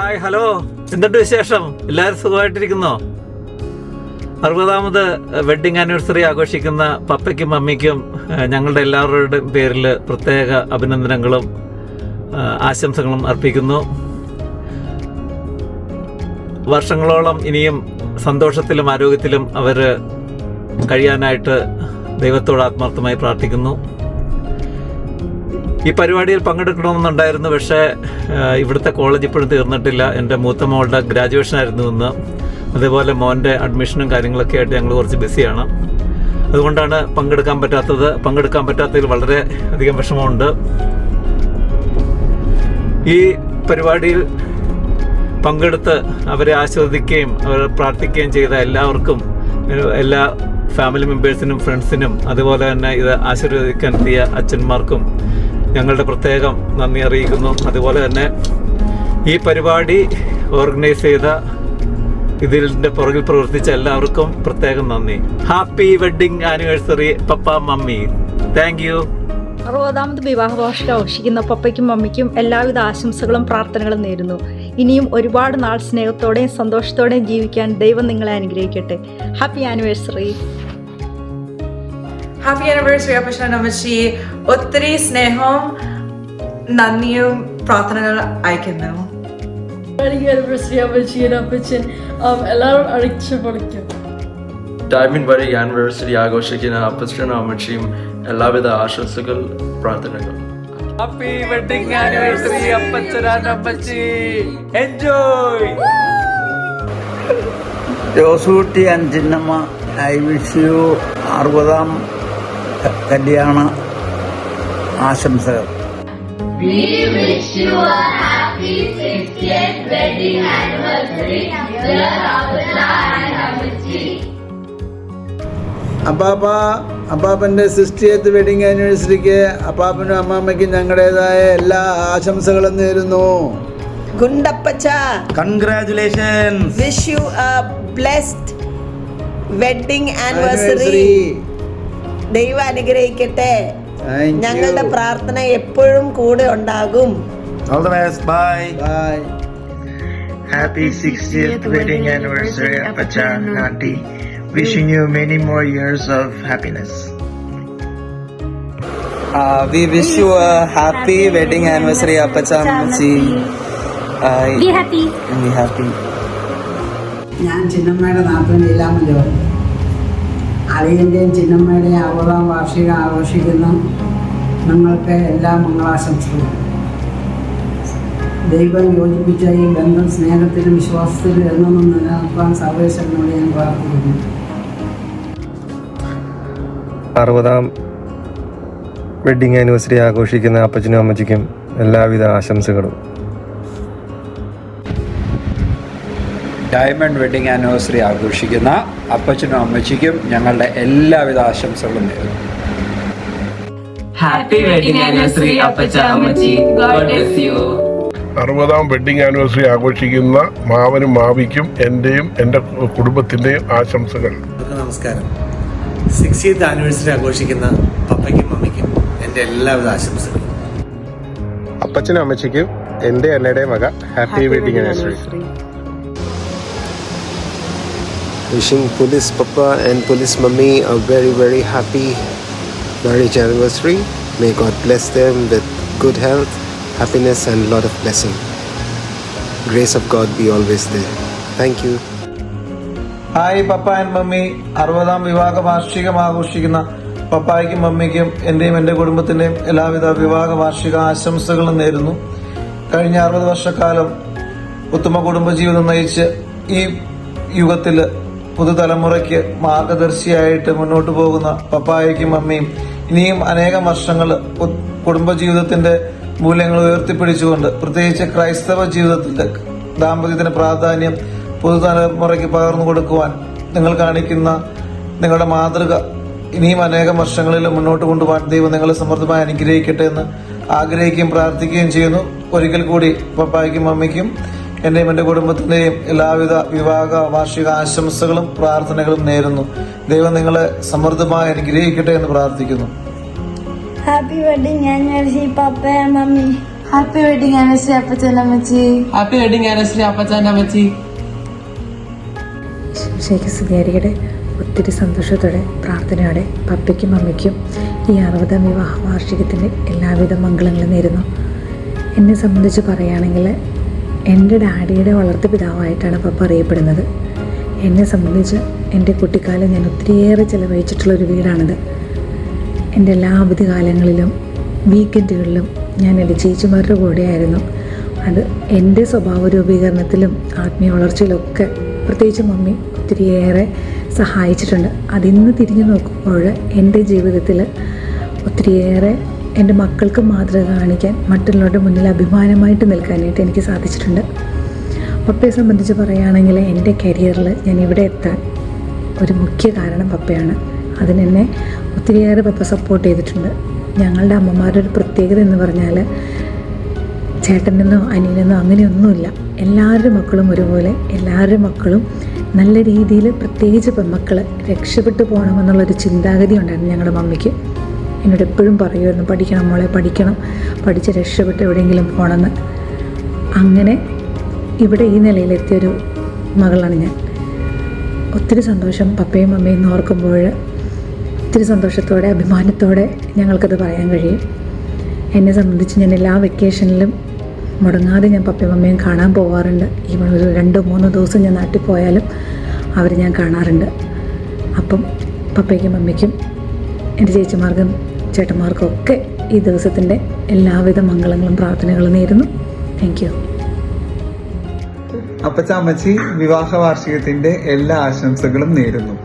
Hi, hello, എന്തുണ്ട് വിശേഷം? എല്ലാവരും സുഖമായിട്ടിരിക്കുന്നോ? 60ാമത് വെഡ്ഡിങ് ആനിവേഴ്സറി ആഘോഷിക്കുന്ന പപ്പയ്ക്കും മമ്മിക്കും ഞങ്ങളുടെ എല്ലാവരുടെയും പേരിൽ പ്രത്യേക അഭിനന്ദനങ്ങളും ആശംസകളും അർപ്പിക്കുന്നു. വർഷങ്ങളോളം ഇനിയും സന്തോഷത്തിലും ആരോഗ്യത്തിലും അവർ കഴിയാനായിട്ട് ദൈവത്തോട് ആത്മാർത്ഥമായി പ്രാർത്ഥിക്കുന്നു. ഈ പരിപാടിയിൽ പങ്കെടുക്കണമെന്നുണ്ടായിരുന്നു, പക്ഷേ ഇവിടുത്തെ കോളേജ് ഇപ്പോഴും തീർന്നിട്ടില്ല. എൻ്റെ മൂത്ത മോളുടെ ഗ്രാജുവേഷൻ ആയിരുന്നു ഇന്ന്. അതേപോലെ മോൻ്റെ അഡ്മിഷനും കാര്യങ്ങളൊക്കെ ആയിട്ട് ഞങ്ങൾ കുറച്ച് ബിസിയാണ്. അതുകൊണ്ടാണ് പങ്കെടുക്കാൻ പറ്റാത്തതിൽ വളരെ അധികം വിഷമമുണ്ട്. ഈ പരിപാടിയിൽ പങ്കെടുത്ത് അവരെ ആസ്വദിക്കുകയും അവരെ പ്രാർത്ഥിക്കുകയും ചെയ്ത എല്ലാവർക്കും, എല്ലാ ഫാമിലി മെമ്പേഴ്സിനും ഫ്രണ്ട്സിനും അതുപോലെ തന്നെ ഇത് ആശീർവദിക്കാൻ എത്തിയ അച്ഛന്മാർക്കും ഞങ്ങളുടെ പ്രത്യേകം നന്ദി അറിയിക്കുന്നു. അതുപോലെ തന്നെ ഈ പരിപാടി ഓർഗനൈസ് ചെയ്ത ഇതിൻ്റെ പുറകിൽ പ്രവർത്തിച്ച എല്ലാവർക്കും പ്രത്യേകം നന്ദി. Happy wedding anniversary papa mummy. Thank you. 60ാമത് വിവാഹ വാർഷികം ആഘോഷിക്കുന്ന പപ്പയ്ക്കും മമ്മിക്കും എല്ലാവിധ ആശംസകളും പ്രാർത്ഥനകളും നേരുന്നു. ഇനിയും ഒരുപാട് നാൾ സ്നേഹത്തോടെയും സന്തോഷത്തോടെയും ജീവിക്കാൻ ദൈവം നിങ്ങളെ അനുഗ്രഹിക്കട്ടെ. Happy anniversary. ഹാപ്പി ആനിവേഴ്സറി അപ്പച്ചൻ അമ്മച്ചി. ഒത്തിരി സ്നേഹവും നന്ദിയും പ്രാർത്ഥനകൾ അയക്കുന്നു. എല്ലാവരും അടിച്ചു പൊളിക്കും. ഡയമണ്ട് വെഡിങ് ആനിവേഴ്സറി ആഘോഷിക്കുന്ന അപ്പച്ചനും അമ്മച്ചിയും എല്ലാവിധ ആശംസകൾ പ്രാർത്ഥനകൾ. ഹാപ്പി വെഡ്ഡിങ് ആനിവേഴ്സറി അപ്പച്ചൻ ആൻഡ് അമ്മച്ചി. Enjoy. Josootty and Chinnamma, I wish you 60ാം കല്യാണ ആശംസകൾ. We wish you a happy 60th wedding anniversary, dear Appacha and Ammachi. അപ്പാപ്പൻ്റെ 60th വെഡിങ് ആനിവേഴ്സറിക്ക് അപ്പാപ്പനും അമ്മാമ്മയ്ക്കും ഞങ്ങളുടേതായ എല്ലാ ആശംസകളും നേരുന്നു. ഗുണ്ടപ്പച്ച, congratulations. Wish you a blessed wedding anniversary. ദൈവം അനുഗ്രഹിക്കട്ടെ. ഞങ്ങളുടെ പ്രാർത്ഥന എപ്പോഴും കൂടെ ഉണ്ടാകും. All the best. Bye. Bye. Happy 60th wedding anniversary, Appacha and Auntie. Wishing you many more years of happiness. We wish you a happy wedding anniversary, Appacha Ammachi. Be happy. Be happy. ഞാൻ ചിന്നമ്മയുടെ നാട്ടിൽ ഇല്ലാമല്ലോ. അളിയൻ്റെയും ചിന്നമ്മയുടെയും 60ാം വാർഷികം ആഘോഷിക്കുന്ന നിങ്ങൾക്ക് എല്ലാ മംഗളാശംസകളും. ദൈവം യോജിപ്പിച്ച ഈ ബന്ധം സ്നേഹത്തിലും വിശ്വാസത്തിലും എന്നും നിലനിർത്താൻ സർവേശ്വരനോട് ഞാൻ പ്രാർത്ഥിക്കുന്നു. 60ാം വെഡ്ഡിങ് ആനിവേഴ്സറി ആഘോഷിക്കുന്ന അപ്പച്ചനും അമ്മച്ചിക്കും എല്ലാവിധ ആശംസകളും. ഡയമണ്ട് വെഡ്ഡിങ് ആനിവേഴ്സറി ആഘോഷിക്കുന്ന അപ്പച്ചനും അമ്മച്ചിക്കും ഞങ്ങളുടെ എല്ലാവിധ ആശംസകളും നേരുന്നു. ഹാപ്പി വെഡ്ഡിങ് ആനിവേഴ്സറി അപ്പച്ച അമ്മച്ചി. God bless you. 60ാം wedding anniversary ആഘോഷിക്കുന്ന മാവനും മാവിക്കും എൻ്റെയും എൻ്റെ കുടുംബത്തിൻ്റെയും ആശംസകൾ. നമസ്കാരം. 60th ആനിവേഴ്സറി ആഘോഷിക്കുന്ന പപ്പയ്ക്കും മമ്മിക്കും എൻ്റെ എല്ലാവിധ ആശംസകളും. അപ്പച്ചനും അമ്മച്ചിക്കും എൻ്റെ എന്നയുടെയും വക happy wedding anniversary. Wishing Police Papa and Police Mummy a very very happy marriage anniversary. May God bless them with good health, happiness and lot of blessing. Grace of God be always there. Thank you. Hi papa and mummy. 60ാം വിവാഹ വാർഷികം ആഘോഷിക്കുന്ന പപ്പായ്ക്കും മമ്മിക്കും എൻ്റെയും എൻ്റെ കുടുംബത്തിൻ്റെയും എല്ലാവിധ വിവാഹ വാർഷിക ആശംസകളും നേരുന്നു. കഴിഞ്ഞ 60 വർഷക്കാലം ഉത്തമ കുടുംബജീവിതം നയിച്ച് ഈ യുഗത്തിൽ പുതുതലമുറയ്ക്ക് മാർഗദർശിയായിട്ട് മുന്നോട്ട് പോകുന്ന പപ്പായ്ക്കും മമ്മിയും ഇനിയും അനേകം വർഷങ്ങൾ കുടുംബജീവിതത്തിൻ്റെ മൂല്യങ്ങൾ ഉയർത്തിപ്പിടിച്ചുകൊണ്ട് പ്രത്യേകിച്ച് ക്രൈസ്തവ ജീവിതത്തിൻ്റെ ദാമ്പത്യത്തിന് പ്രാധാന്യം പുതുതലമുറയ്ക്ക് പകർന്നു കൊടുക്കുവാൻ നിങ്ങൾ കാണിക്കുന്ന നിങ്ങളുടെ മാതൃക ഇനിയും അനേകം വർഷങ്ങളിൽ മുന്നോട്ട് കൊണ്ടുപോകാൻ ദൈവം നിങ്ങളെ സമൃദ്ധമായി അനുഗ്രഹിക്കട്ടെ എന്ന് ആഗ്രഹിക്കുകയും പ്രാർത്ഥിക്കുകയും ചെയ്യുന്നു. ഒരിക്കൽ കൂടി പപ്പായ്ക്കും മമ്മിക്കും എൻ്റെയും എൻ്റെ കുടുംബത്തിൻ്റെയും എല്ലാവിധ വിവാഹ വാർഷിക ആശംസകളും പ്രാർത്ഥനകളും നേരുന്നു. ദൈവം നിങ്ങളെ സമൃദ്ധമായി അനുഗ്രഹിക്കട്ടെ എന്ന് പ്രാർത്ഥിക്കുന്നു. Happy wedding anniversary, Papa and Mummy. Happy wedding anniversary അപ്പച്ചൻ അമ്മച്ചി. ഹാപ്പി വെഡിങ് ആനിവേഴ്സറി അപ്പച്ചൻ അമ്മച്ചി. ശേഖർ സുധിയാരിയുടെ ഒത്തിരി സന്തോഷത്തോടെ പ്രാർത്ഥനയോടെ പപ്പയ്ക്കും അമ്മയ്ക്കും ഈ 60ാം വിവാഹ വാർഷികത്തിൻ്റെ എല്ലാവിധ മംഗളങ്ങളും നേരുന്നു. എന്നെ സംബന്ധിച്ച് പറയുകയാണെങ്കിൽ എൻ്റെ ഡാഡിയുടെ വളർത്തു പിതാവായിട്ടാണ് പപ്പ അറിയപ്പെടുന്നത്. എന്നെ സംബന്ധിച്ച് എൻ്റെ കുട്ടിക്കാലം ഞാൻ ഒത്തിരിയേറെ ചിലവഴിച്ചിട്ടുള്ളൊരു വീടാണിത്. എൻ്റെ എല്ലാ അവധികാലങ്ങളിലും വീക്കെൻഡുകളിലും ഞാൻ എൻ്റെ ചേച്ചിമാരുടെ കൂടെയായിരുന്നു. അത് എൻ്റെ സ്വഭാവ രൂപീകരണത്തിലും ആത്മീയ വളർച്ചയിലൊക്കെ പ്രത്യേകിച്ച് മമ്മി ഒത്തിരിയേറെ സഹായിച്ചിട്ടുണ്ട്. അതിന്ന് തിരിഞ്ഞു നോക്കുമ്പോൾ എൻ്റെ ജീവിതത്തിൽ ഒത്തിരിയേറെ എൻ്റെ മക്കൾക്ക് മാതൃക കാണിക്കാൻ, മറ്റുള്ളവരുടെ മുന്നിൽ അഭിമാനമായിട്ട് നിൽക്കാനായിട്ട് എനിക്ക് സാധിച്ചിട്ടുണ്ട്. പപ്പയെ സംബന്ധിച്ച് പറയുകയാണെങ്കിൽ എൻ്റെ കരിയറിൽ ഞാൻ ഇവിടെ എത്താൻ ഒരു മുഖ്യ കാരണം പപ്പയാണ്. അതിനെന്നെ ഒത്തിരിയേറെ പപ്പ സപ്പോർട്ട് ചെയ്തിട്ടുണ്ട്. ഞങ്ങളുടെ അമ്മമാരുടെ ഒരു പ്രത്യേകത എന്ന് പറഞ്ഞാൽ ചേട്ടനെന്നോ അനിയനെന്നോ അങ്ങനെയൊന്നുമില്ല. എല്ലാവരുടെ മക്കളും ഒരുപോലെ, എല്ലാവരുടെ മക്കളും നല്ല രീതിയിൽ, പ്രത്യേകിച്ച് പെൺമക്കൾ രക്ഷപ്പെട്ടു പോകണമെന്നുള്ളൊരു ചിന്താഗതി ഉണ്ടായിരുന്നു ഞങ്ങളുടെ മമ്മിക്ക്. എന്നോട് എപ്പോഴും പറയുമായിരുന്നു, പഠിക്കണം മോളെ, പഠിക്കണം, പഠിച്ച് രക്ഷപ്പെട്ട് എവിടെയെങ്കിലും പോകണമെന്ന്. അങ്ങനെ ഇവിടെ ഈ നിലയിലെത്തിയൊരു മകളാണ് ഞാൻ. ഒത്തിരി സന്തോഷം പപ്പയും അമ്മയും ഓർക്കുമ്പോൾ. ഒത്തിരി സന്തോഷത്തോടെ അഭിമാനത്തോടെ ഞങ്ങൾക്കത് പറയാൻ കഴിയും. എന്നെ സംബന്ധിച്ച് ഞാൻ എല്ലാ വെക്കേഷനിലും മുടങ്ങാതെ ഞാൻ പപ്പയും അമ്മയും കാണാൻ പോകാറുണ്ട്. ഈവൻ ഒരു 2-3 ദിവസം ഞാൻ നാട്ടിൽ പോയാലും അവർ ഞാൻ കാണാറുണ്ട്. അപ്പം പപ്പയ്ക്കും അമ്മയ്ക്കും എൻ്റെ ചേച്ചിമാർക്കും ചേട്ടന്മാർക്കും ഒക്കെ ഈ ദിവസത്തിൻ്റെ എല്ലാവിധ മംഗളങ്ങളും പ്രാർത്ഥനകളും നേരുന്നു. Thank you. അപ്പച്ച അമ്മച്ചി വിവാഹ വാർഷികത്തിന്റെ എല്ലാ ആശംസകളും നേരുന്നു.